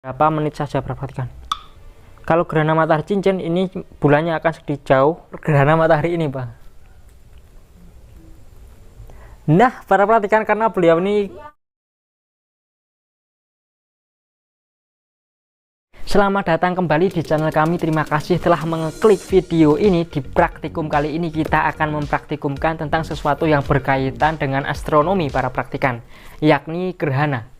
Berapa menit saja perhatikan. Kalau gerhana matahari cincin ini bulannya akan sedikit jauh gerhana matahari ini, Pak. Nah, para perhatikan karena beliau ini selamat datang kembali di channel kami. Terima kasih telah mengeklik video ini. Di praktikum kali ini kita akan mempraktikumkan tentang sesuatu yang berkaitan dengan astronomi para praktikan, yakni gerhana.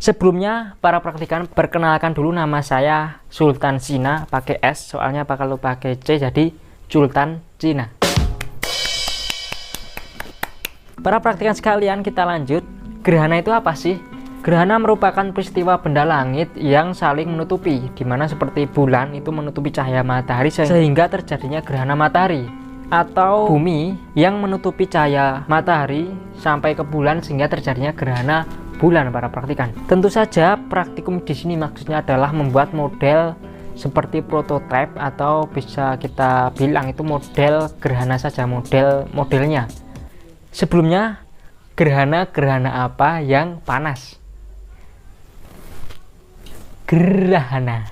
Sebelumnya para praktikan, perkenalkan dulu, nama saya Sultan Cina, pakai S soalnya kalau pakai C jadi Sultan Cina. Para praktikan sekalian, kita lanjut. Gerhana itu apa sih? Gerhana merupakan peristiwa benda langit yang saling menutupi, dimana seperti bulan itu menutupi cahaya matahari sehingga terjadinya gerhana matahari, atau bumi yang menutupi cahaya matahari sampai ke bulan sehingga terjadinya gerhana bulan para praktikan. Tentu saja praktikum di sini maksudnya adalah membuat model seperti prototipe, atau bisa kita bilang itu model gerhana saja, modelnya. Sebelumnya, gerhana apa yang panas? Gerhana.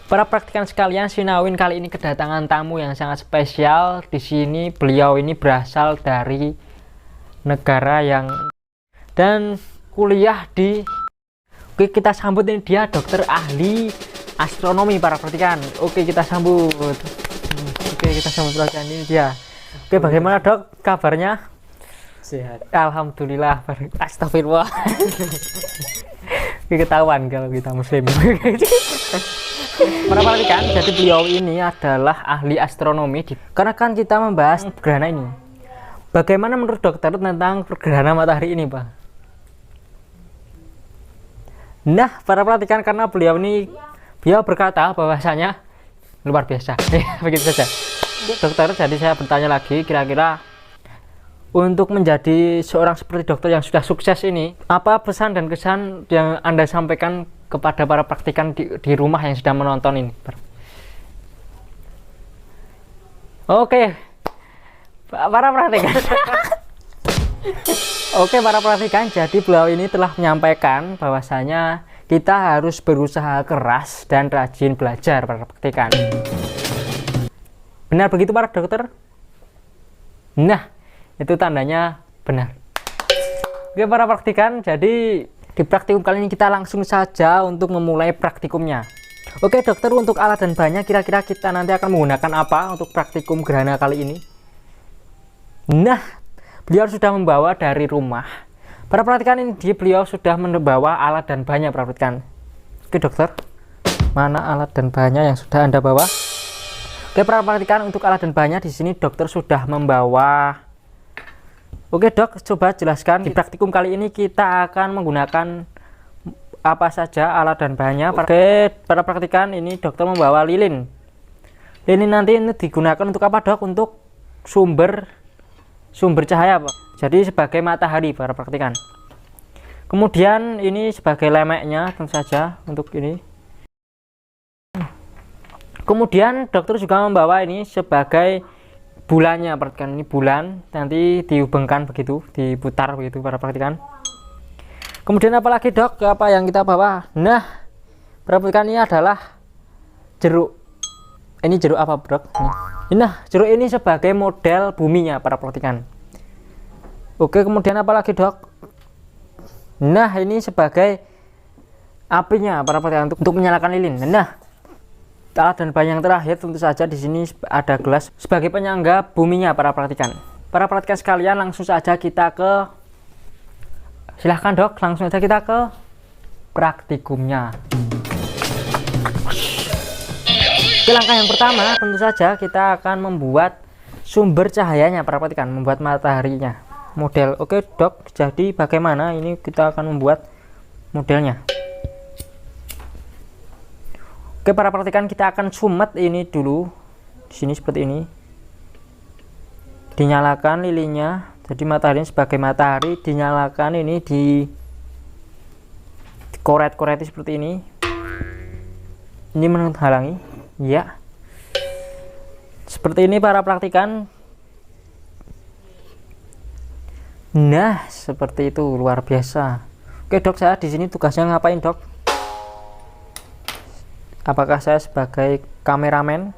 Para praktikan sekalian, Sinawin kali ini kedatangan tamu yang sangat spesial. Di sini beliau ini berasal dari negara yang dan kuliah di kita sambut ini, dia dokter ahli astronomi para praktikan. Kita sambut. Kita sambut praktikan ini dia. Bagaimana dok kabarnya? Sehat. Alhamdulillah. Astagfirullah. Ketahuan kalau kita muslim. Para praktikan, jadi beliau ini adalah ahli astronomi karena kan kita membahas gerhana ini. Bagaimana menurut dokter tentang gerhana matahari ini, Pak? Nah, para perhatikan karena beliau berkata bahwasanya luar biasa. Begitu saja. Dokter, jadi saya bertanya lagi, kira-kira untuk menjadi seorang seperti dokter yang sudah sukses ini, apa pesan dan kesan yang Anda sampaikan kepada para praktikan di rumah yang sedang menonton ini? Para perhatikan. Para perhatikan, jadi beliau ini telah menyampaikan bahwasanya kita harus berusaha keras dan rajin belajar para praktikan. Benar begitu para dokter? Nah, itu tandanya benar. Para praktikan, jadi di praktikum kali ini kita langsung saja untuk memulai praktikumnya. Dokter, untuk alat dan bahannya kira-kira kita nanti akan menggunakan apa untuk praktikum gerhana kali ini? Nah, beliau sudah membawa dari rumah. Para perhatikan, ini beliau sudah membawa alat dan bahannya, perhatikan. Dokter, mana alat dan bahannya yang sudah Anda bawa? Para perhatikan, untuk alat dan bahannya di sini dokter sudah membawa. Dok, coba jelaskan di praktikum kali ini kita akan menggunakan apa saja alat dan bahannya. Para perhatikan, ini dokter membawa lilin. Lilin nanti ini digunakan untuk apa, Dok? Untuk sumber cahaya, Pak. Jadi sebagai matahari para praktikan. Kemudian ini sebagai lemeknya, tentu saja untuk ini. Kemudian dokter juga membawa ini sebagai bulannya, perhatikan, ini bulan nanti dihubungkan begitu, diputar begitu para praktikan. Kemudian apalagi dok, apa yang kita bawa? Nah, perhatikan, ini adalah jeruk. Ini jeruk apa, Bro? Nah, jeruk ini sebagai model buminya para praktikan. Kemudian apa lagi, Dok? Nah, ini sebagai apinya para praktikan untuk menyalakan lilin. Nah, alat dan bahan yang terakhir tentu saja di sini ada gelas sebagai penyangga buminya para praktikan. Para praktikan sekalian, langsung saja kita ke silahkan, Dok, langsung saja kita ke praktikumnya. Langkah yang pertama tentu saja kita akan membuat sumber cahayanya para praktikan, membuat mataharinya model. Dok, jadi bagaimana ini kita akan membuat modelnya? Para praktikan, kita akan sumet ini dulu di sini seperti ini, dinyalakan lilinnya, jadi matahari sebagai matahari dinyalakan, ini di koret-koreti seperti ini menghalangi ya. Seperti ini para praktikan. Nah, seperti itu, luar biasa. Oke dok, saya di sini tugasnya ngapain dok? Apakah saya sebagai kameramen?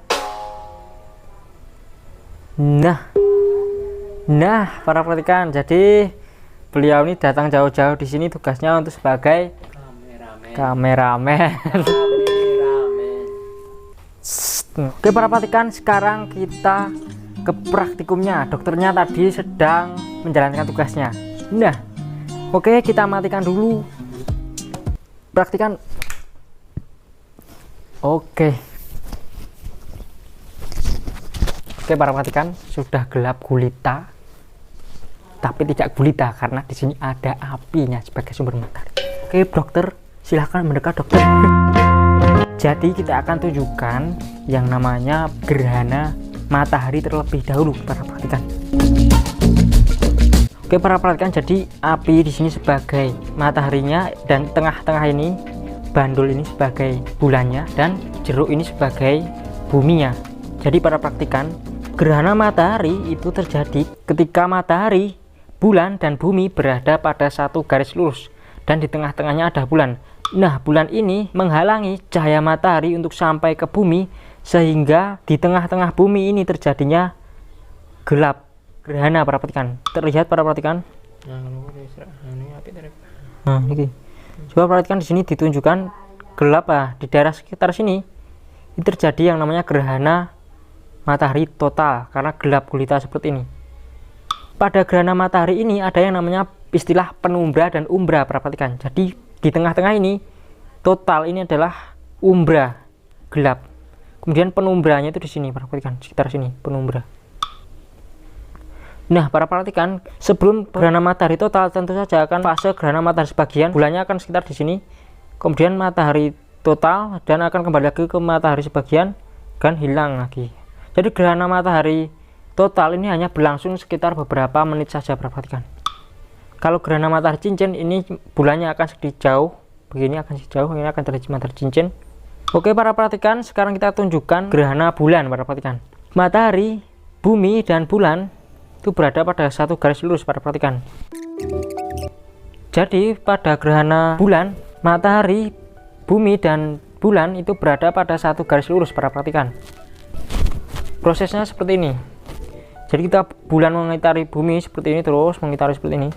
Nah, para praktikan, jadi beliau ini datang jauh-jauh di sini tugasnya untuk sebagai kameramen. Oke para praktikan, sekarang kita ke praktikumnya. Dokternya tadi sedang menjalankan tugasnya. Nah, oke, kita matikan dulu. Praktikan. Oke, para praktikan, sudah gelap gulita, tapi tidak gulita karena di sini ada apinya sebagai sumber matahari. Oke, dokter, silahkan mendekat dokter. Jadi kita akan tunjukkan yang namanya gerhana matahari terlebih dahulu para praktikan. Oke para praktikan, jadi api di sini sebagai mataharinya dan tengah-tengah ini bandul ini sebagai bulannya dan jeruk ini sebagai buminya. Jadi para praktikan, gerhana matahari itu terjadi ketika matahari, bulan dan bumi berada pada satu garis lurus dan di tengah-tengahnya ada bulan. Nah, bulan ini menghalangi cahaya matahari untuk sampai ke bumi, sehingga di tengah-tengah bumi ini terjadinya gelap gerhana para praktikan. Terlihat para praktikan? Nah, ini. Coba perhatikan di sini ditunjukkan gelap di daerah sekitar sini. Ini terjadi yang namanya gerhana matahari total karena gelap gulita seperti ini. Pada gerhana matahari ini ada yang namanya istilah penumbra dan umbra para praktikan. Jadi di tengah-tengah ini total ini adalah umbra gelap. Kemudian penumbranya itu di sini para praktikan, sekitar sini penumbra. Nah, para praktikan, sebelum gerhana matahari total tentu saja akan fase gerhana matahari sebagian, bulannya akan sekitar di sini. Kemudian matahari total dan akan kembali lagi ke matahari sebagian dan hilang lagi. Jadi gerhana matahari total ini hanya berlangsung sekitar beberapa menit saja para praktikan. Kalau gerhana matahari cincin ini bulannya akan sedikit jauh, begini akan sedikit jauh, ini akan terjadi matahari cincin. Oke para praktikan, sekarang kita tunjukkan gerhana bulan para praktikan. Matahari, bumi dan bulan itu berada pada satu garis lurus para praktikan. Jadi pada gerhana bulan, matahari, bumi dan bulan itu berada pada satu garis lurus para praktikan. Prosesnya seperti ini. Jadi kita bulan mengitari bumi seperti ini, terus mengitari seperti ini,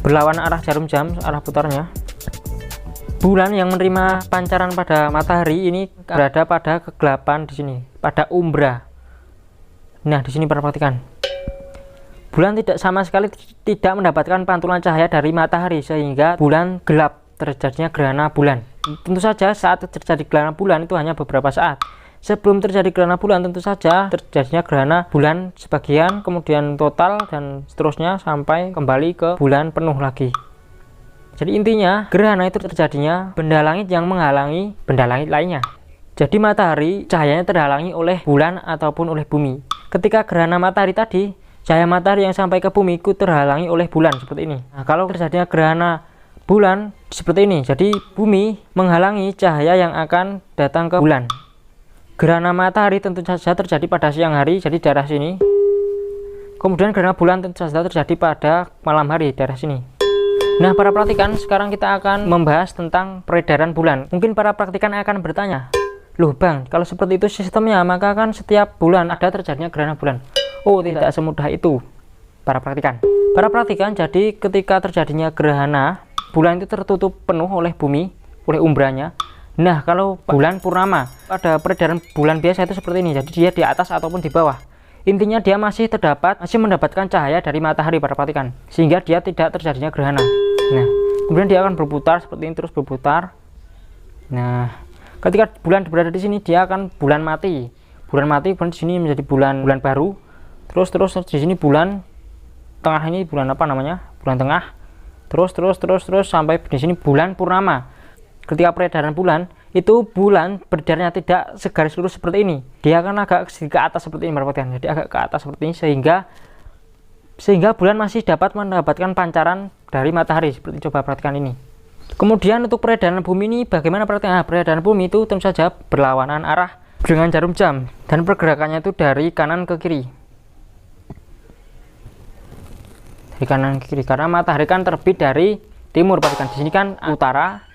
berlawan arah jarum jam, arah putarnya. Bulan yang menerima pancaran pada matahari ini berada pada kegelapan di sini, pada umbra. Nah, di sini para praktikan. Bulan tidak sama sekali tidak mendapatkan pantulan cahaya dari matahari sehingga bulan gelap, terjadinya gerhana bulan. Tentu saja saat terjadi gerhana bulan itu hanya beberapa saat. Sebelum terjadi gerhana bulan tentu saja terjadinya gerhana bulan sebagian, kemudian total dan seterusnya sampai kembali ke bulan penuh lagi. Jadi intinya gerhana itu terjadinya benda langit yang menghalangi benda langit lainnya. Jadi matahari cahayanya terhalangi oleh bulan ataupun oleh bumi. Ketika gerhana matahari tadi, cahaya matahari yang sampai ke bumi itu terhalangi oleh bulan seperti ini. Nah, kalau terjadinya gerhana bulan seperti ini, jadi bumi menghalangi cahaya yang akan datang ke bulan. Gerhana matahari tentu saja terjadi pada siang hari, jadi daerah sini. Kemudian gerhana bulan tentu saja terjadi pada malam hari, daerah sini. Nah, para praktikan, sekarang kita akan membahas tentang peredaran bulan. Mungkin para praktikan akan bertanya, loh bang, kalau seperti itu sistemnya, maka kan setiap bulan ada terjadinya gerhana bulan. Oh, tidak semudah itu, para praktikan. Para praktikan, jadi ketika terjadinya gerhana, bulan itu tertutup penuh oleh bumi, oleh umbranya. Nah, kalau bulan purnama, pada peredaran bulan biasa itu seperti ini, jadi dia di atas ataupun di bawah. Intinya dia masih mendapatkan cahaya dari matahari para praktikan, sehingga dia tidak terjadinya gerhana. Nah, kemudian dia akan berputar seperti ini, terus berputar. Nah, ketika bulan berada di sini, dia akan bulan mati. Bulan mati, bulan di sini menjadi bulan baru. Terus di sini bulan tengah, ini bulan apa namanya? Bulan tengah. Terus sampai di sini bulan purnama. Ketika peredaran bulan, itu bulan beredarnya tidak segaris lurus seperti ini. Dia akan agak ke atas seperti ini, jadi agak ke atas seperti ini, sehingga bulan masih dapat mendapatkan pancaran dari matahari. Seperti coba perhatikan ini. Kemudian untuk peredaran bumi ini bagaimana perhatikan? Peredaran bumi itu tentu saja berlawanan arah dengan jarum jam, dan pergerakannya itu dari kanan ke kiri. Dari kanan ke kiri, karena matahari kan terbit dari timur. Perhatikan di sini kan utara,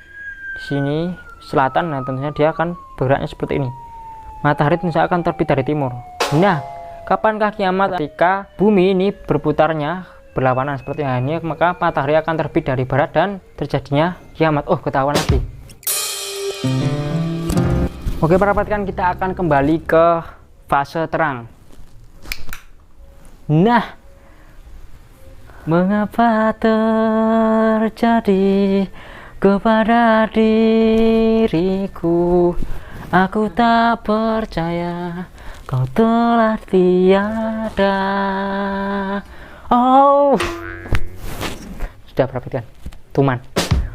di sini selatan. Nah, tentunya dia akan bergeraknya seperti ini. Matahari tentunya akan terbit dari timur. Nah, kapankah kiamat? Ketika bumi ini berputarnya berlawanan seperti ini, maka matahari akan terbit dari barat dan terjadinya kiamat. Oh, ketahuan lagi. Oke, para perhatikan, kita akan kembali ke fase terang. Nah, mengapa terjadi kepada diriku? Aku tak percaya kau telah tiada. Oh, sudah perhatikan, tuman.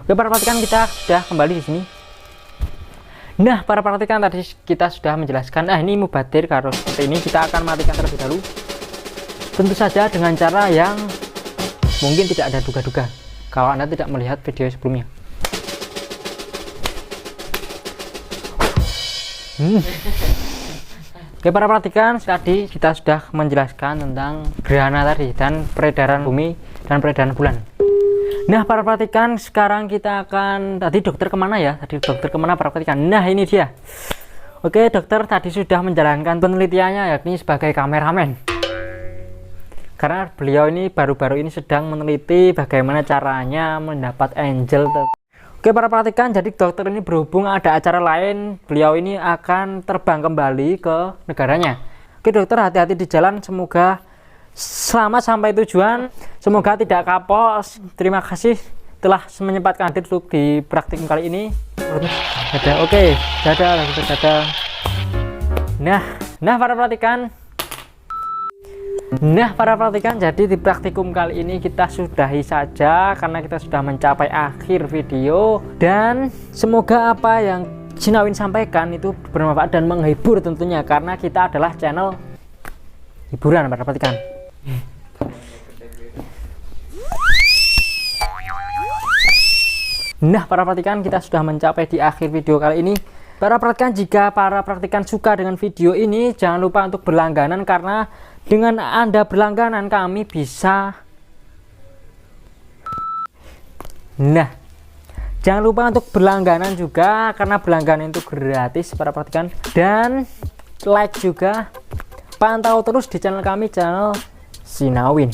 Oke, para perhatikan, kita sudah kembali di sini. Nah, para perhatikan, tadi kita sudah menjelaskan. Ini mubadir kalau seperti ini. Kita akan matikan terlebih dahulu. Tentu saja dengan cara yang mungkin tidak ada duga-duga kalau Anda tidak melihat video sebelumnya. Oke, para perhatikan, tadi kita sudah menjelaskan tentang gerhana tadi dan peredaran bumi dan peredaran bulan. Nah, para perhatikan, sekarang kita akan, tadi dokter kemana ya? Tadi dokter kemana, para perhatikan? Nah, ini dia. Oke, dokter tadi sudah menjalankan penelitiannya, yakni sebagai kameramen. Karena beliau ini baru-baru ini sedang meneliti bagaimana caranya mendapat angel. Oke, para perhatikan, jadi dokter ini berhubung ada acara lain, beliau ini akan terbang kembali ke negaranya. Oke, dokter, hati-hati di jalan, semoga selamat sampai tujuan, semoga tidak kapok. Terima kasih telah menyempatkan hadir untuk di praktikum kali ini. Dadah. Oke, dadah, dadah. Nah, para perhatikan. Nah, para perhatikan, jadi di praktikum kali ini kita sudahi saja karena kita sudah mencapai akhir video, dan semoga apa yang Sinawin sampaikan itu bermanfaat dan menghibur tentunya, karena kita adalah channel hiburan, para perhatikan. Nah, para perhatikan, kita sudah mencapai di akhir video kali ini. Para perhatikan, jika para perhatikan suka dengan video ini, jangan lupa untuk berlangganan, karena dengan Anda berlangganan kami bisa. Nah, jangan lupa untuk berlangganan juga, karena berlangganan itu gratis, para perhatikan. Dan like juga, pantau terus di channel kami, channel Sinawin.